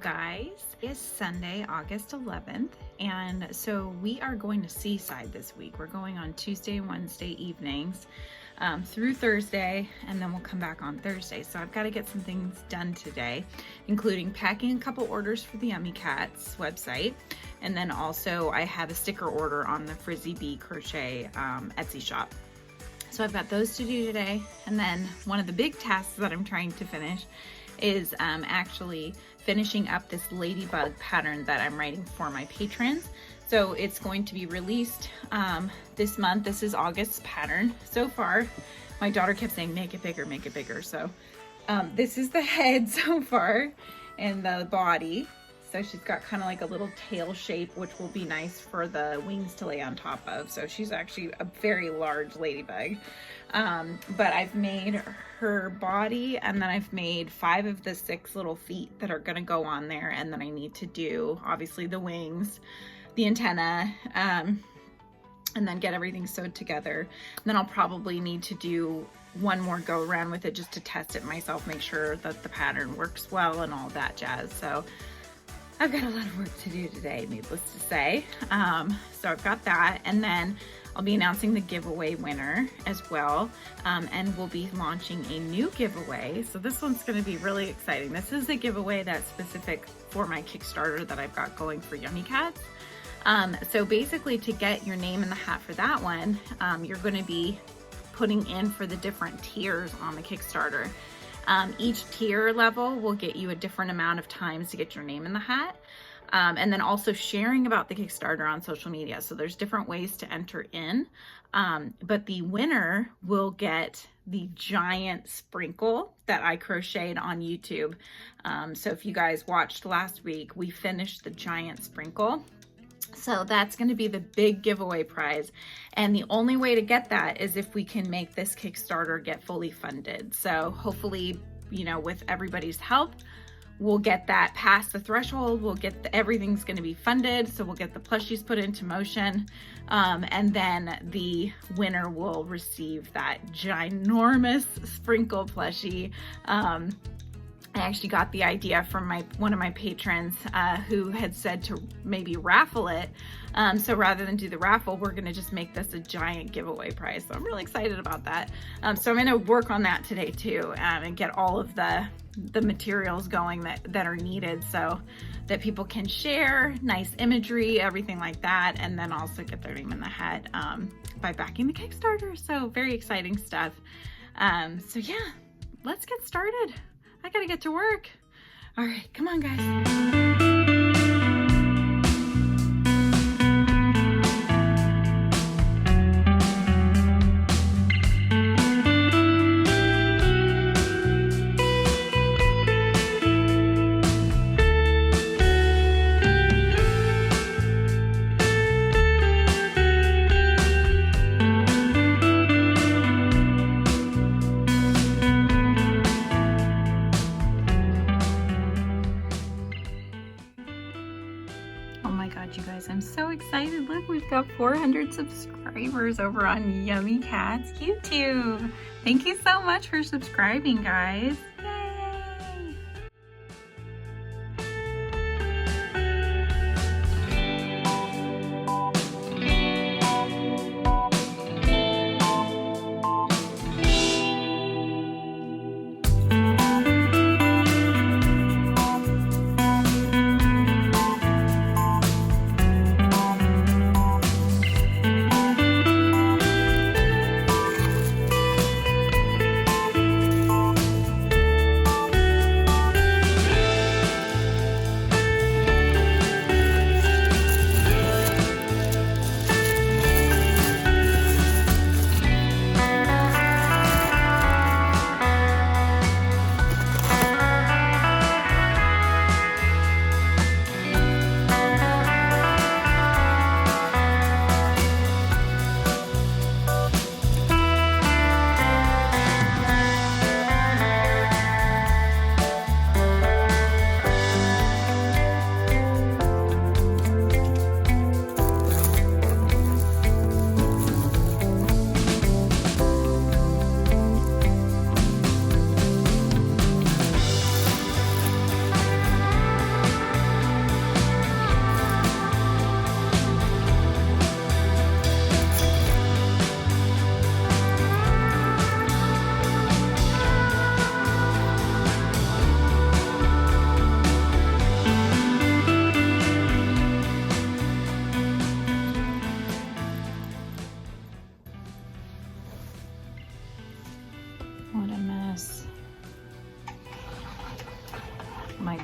guys, it's Sunday, August 11th, and so we are going to Seaside this week. We're going on Tuesday and Wednesday evenings through Thursday, and then we'll come back on Thursday. So I've got to get some things done today, including packing a couple orders for the Yummy Cats website, and then also I have a sticker order on the Frizzy Bee Crochet Etsy shop. So I've got those to do today, and then one of the big tasks that I'm trying to finish is actually finishing up this ladybug pattern that I'm writing for my patrons. So it's going to be released this month. This is August's pattern. So far, my daughter kept saying, make it bigger, make it bigger. So this is the head so far and the body. So she's got kind of like a little tail shape, which will be nice for the wings to lay on top of. So she's actually a very large ladybug. But I've made her body, and then I've made 5 of the 6 little feet that are gonna go on there. And then I need to do, obviously, the wings, the antenna, and then get everything sewed together. And then I'll probably need to do one more go around with it just to test it myself, make sure that the pattern works well and all that jazz. So I've got a lot of work to do today, needless to say. So I've got that, and then I'll be announcing the giveaway winner as well, and we'll be launching a new giveaway. So this one's gonna be really exciting. This is a giveaway that's specific for my Kickstarter that I've got going for Yummy Cats. So basically, to get your name in the hat for that one, you're gonna be putting in for the different tiers on the Kickstarter. Each tier level will get you a different amount of times to get your name in the hat. And then also sharing about the Kickstarter on social media. So there's different ways to enter in, but the winner will get the giant sprinkle that I crocheted on YouTube. So if you guys watched last week, we finished the giant sprinkle. So that's going to be the big giveaway prize. And the only way to get that is if we can make this Kickstarter get fully funded. So hopefully, you know, with everybody's help, we'll get that past the threshold. We'll get everything's going to be funded. So we'll get the plushies put into motion. And then the winner will receive that ginormous sprinkle plushie. I actually got the idea from one of my patrons who had said to maybe raffle it. So rather than do the raffle, we're gonna just make this a giant giveaway prize. So I'm really excited about that. So I'm gonna work on that today too, and get all of the materials going that are needed so that people can share, nice imagery, everything like that, and then also get their name in the hat by backing the Kickstarter. So very exciting stuff. So yeah, let's get started. I gotta get to work. All right, come on, guys. You guys, I'm so excited. Look, we've got 400 subscribers over on Yummy Cats YouTube. Thank you so much for subscribing, guys. Yay!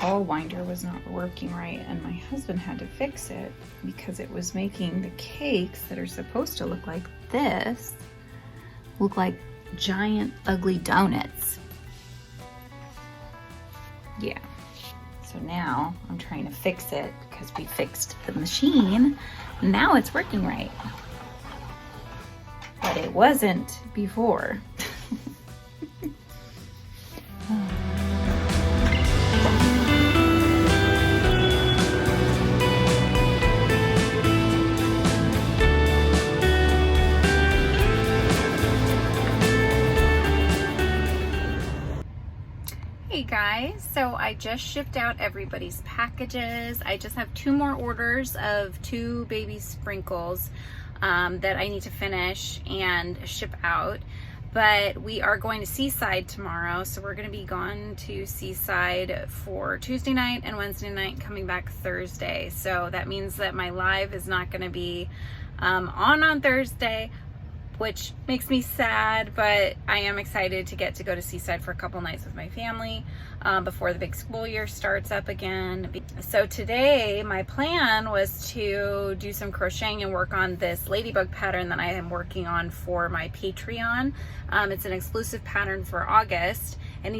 ball winder was not working right, and my husband had to fix it because it was making the cakes that are supposed to look like this look like giant ugly donuts. Yeah, so now I'm trying to fix it because we fixed the machine. Now it's working right, but it wasn't before. Hey guys, so I just shipped out everybody's packages. I just have 2 more orders of 2 baby sprinkles that I need to finish and ship out. But we are going to Seaside tomorrow, so we're going to be gone to Seaside for Tuesday night and Wednesday night, coming back Thursday. So that means that my live is not going to be on Thursday, which makes me sad, but I am excited to go to Seaside for a couple nights with my family before the big school year starts up again. So today my plan was to do some crocheting and work on this ladybug pattern that I am working on for my Patreon. It's an exclusive pattern for August, and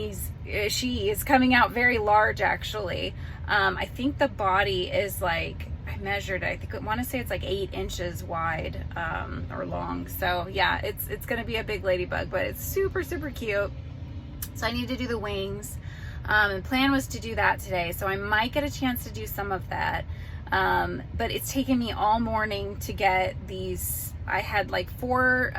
she is coming out very large actually. I think the body is like, I measured it, I want to say it's like 8 inches wide or long. So yeah, it's gonna be a big ladybug, but it's super cute. So I need to do the wings, and plan was to do that today, so I might get a chance to do some of that, but it's taken me all morning to get these. I had like 4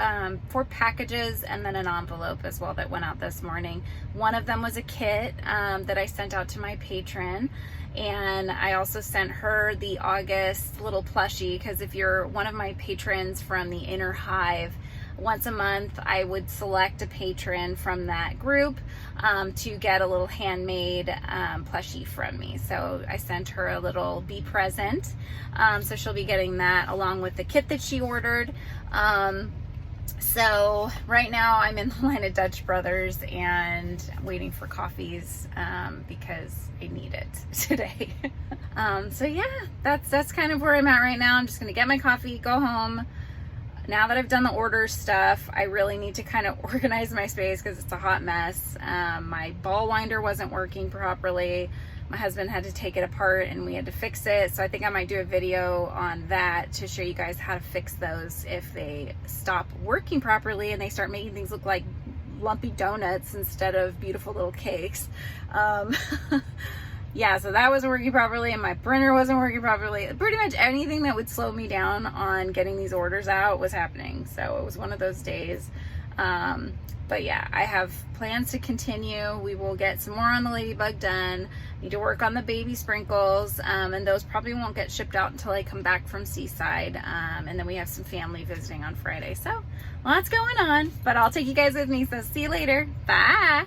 packages and then an envelope as well that went out this morning. One of them was a kit that I sent out to my patron, and I also sent her the August little plushie, because if you're one of my patrons from the Inner Hive, once a month I would select a patron from that group to get a little handmade plushie from me. So I sent her a little bee present, so she'll be getting that along with the kit that she ordered. So right now I'm in the line at Dutch Brothers and waiting for coffees because I need it today. So yeah, that's kind of where I'm at right now. I'm just gonna get my coffee, go home. Now that I've done the order stuff, I really need to kind of organize my space because it's a hot mess. My ball winder wasn't working properly. My husband had to take it apart and we had to fix it. So I think I might do a video on that to show you guys how to fix those if they stop working properly and they start making things look like lumpy donuts instead of beautiful little cakes. Yeah, so that wasn't working properly, and my printer wasn't working properly. Pretty much anything that would slow me down on getting these orders out was happening. So it was one of those days. But yeah, I have plans to continue. We will get some more on the ladybug done. Need to work on the baby sprinkles, and those probably won't get shipped out until I come back from Seaside. And then we have some family visiting on Friday. So lots going on, but I'll take you guys with me. So see you later. Bye.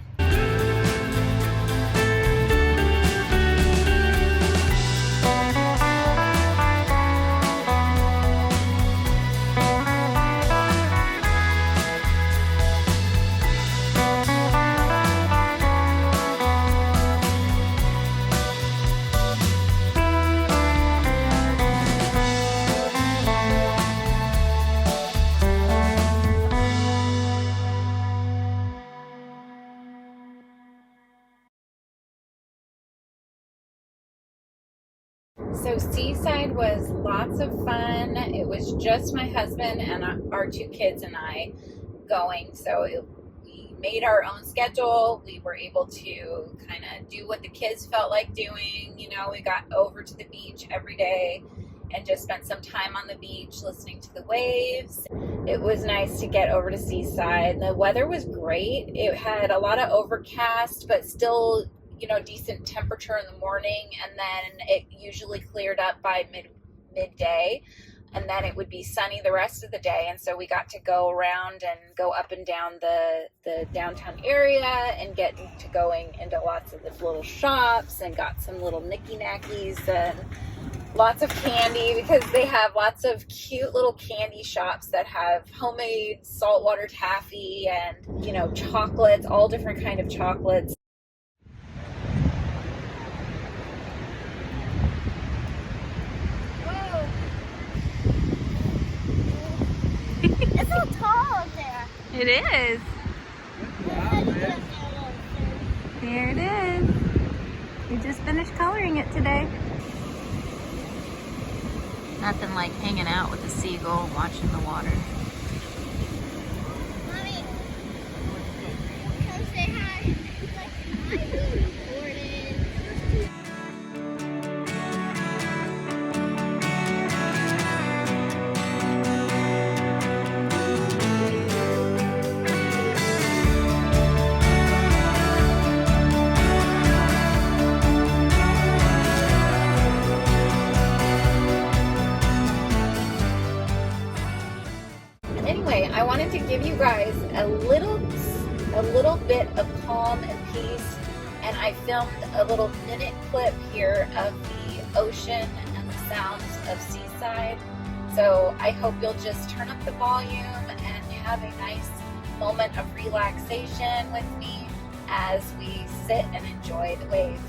So Seaside was lots of fun. It was just my husband and our 2 kids and I going. So we made our own schedule. We were able to kind of do what the kids felt like doing. You know, we got over to the beach every day and just spent some time on the beach listening to the waves. It was nice to get over to Seaside. The weather was great. It had a lot of overcast, but still, you know, decent temperature in the morning, and then it usually cleared up by midday, and then it would be sunny the rest of the day. And so we got to go around and go up and down the downtown area and get to going into lots of the little shops, and got some little knicky-knackies and lots of candy, because they have lots of cute little candy shops that have homemade saltwater taffy and, you know, chocolates, all different kind of chocolates. It's so tall up there. It is. Here it is. We just finished coloring it today. Nothing like hanging out with a seagull and watching the water. Mommy, come say hi. Like, hi, Gordon. Anyway, I wanted to give you guys a little bit of calm and peace, and I filmed a little minute clip here of the ocean and the sounds of Seaside. So I hope you'll just turn up the volume and have a nice moment of relaxation with me as we sit and enjoy the waves.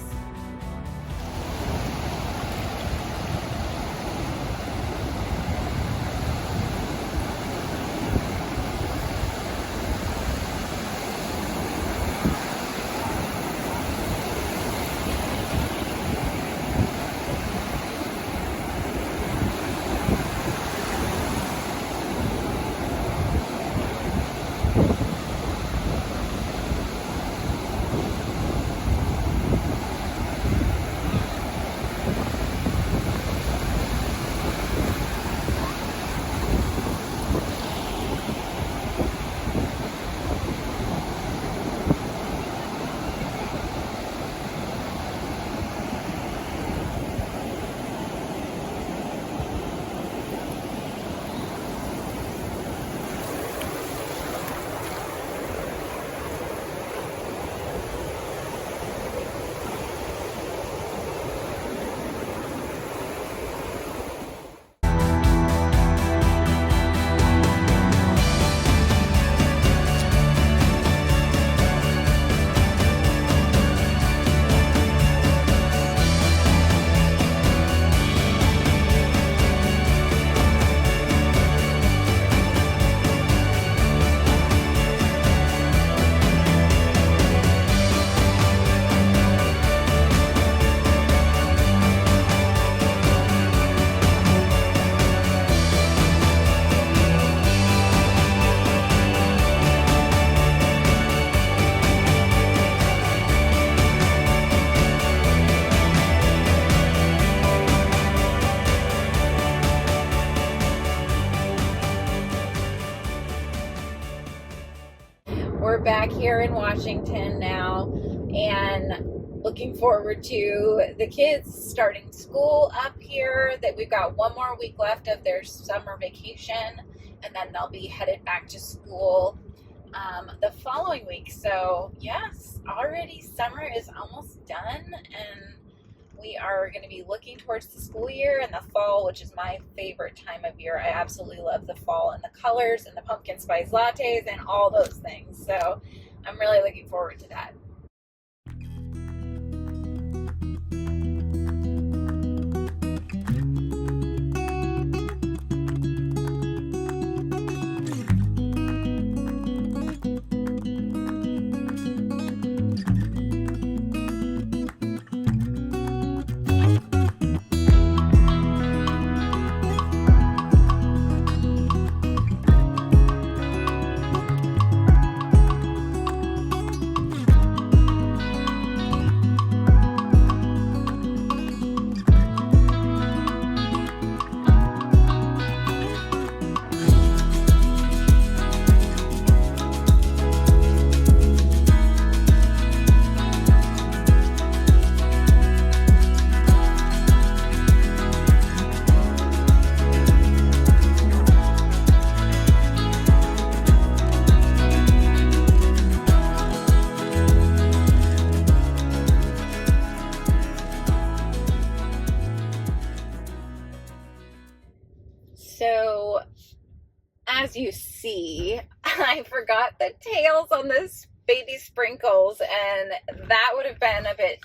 We're back here in Washington now and looking forward to the kids starting school up here. That we've got one more week left of their summer vacation, and then they'll be headed back to school the following week. So yes, already summer is almost done, and we are going to be looking towards the school year and the fall, which is my favorite time of year. I absolutely love the fall and the colors and the pumpkin spice lattes and all those things. So I'm really looking forward to that. So, as you see, I forgot the tails on this baby sprinkles, and that would have been a bit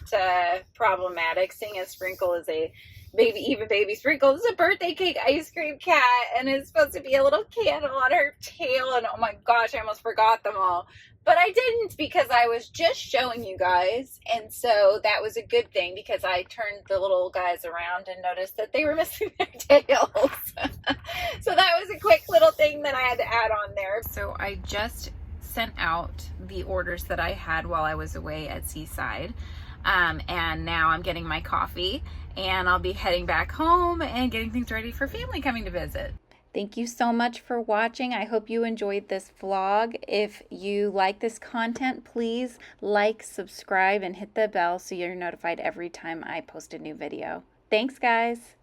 problematic, seeing as Sprinkle is a baby Sprinkle is a birthday cake ice cream cat, and it's supposed to be a little candle on her tail, and oh my gosh, I almost forgot them all. But I didn't, because I was just showing you guys, and so that was a good thing, because I turned the little guys around and noticed that they were missing their tails. So that was a quick little thing that I had to add on there. So I just sent out the orders that I had while I was away at Seaside, and now I'm getting my coffee, and I'll be heading back home and getting things ready for family coming to visit. Thank you so much for watching. I hope you enjoyed this vlog. If you like this content, please like, subscribe, and hit the bell so you're notified every time I post a new video. Thanks, guys.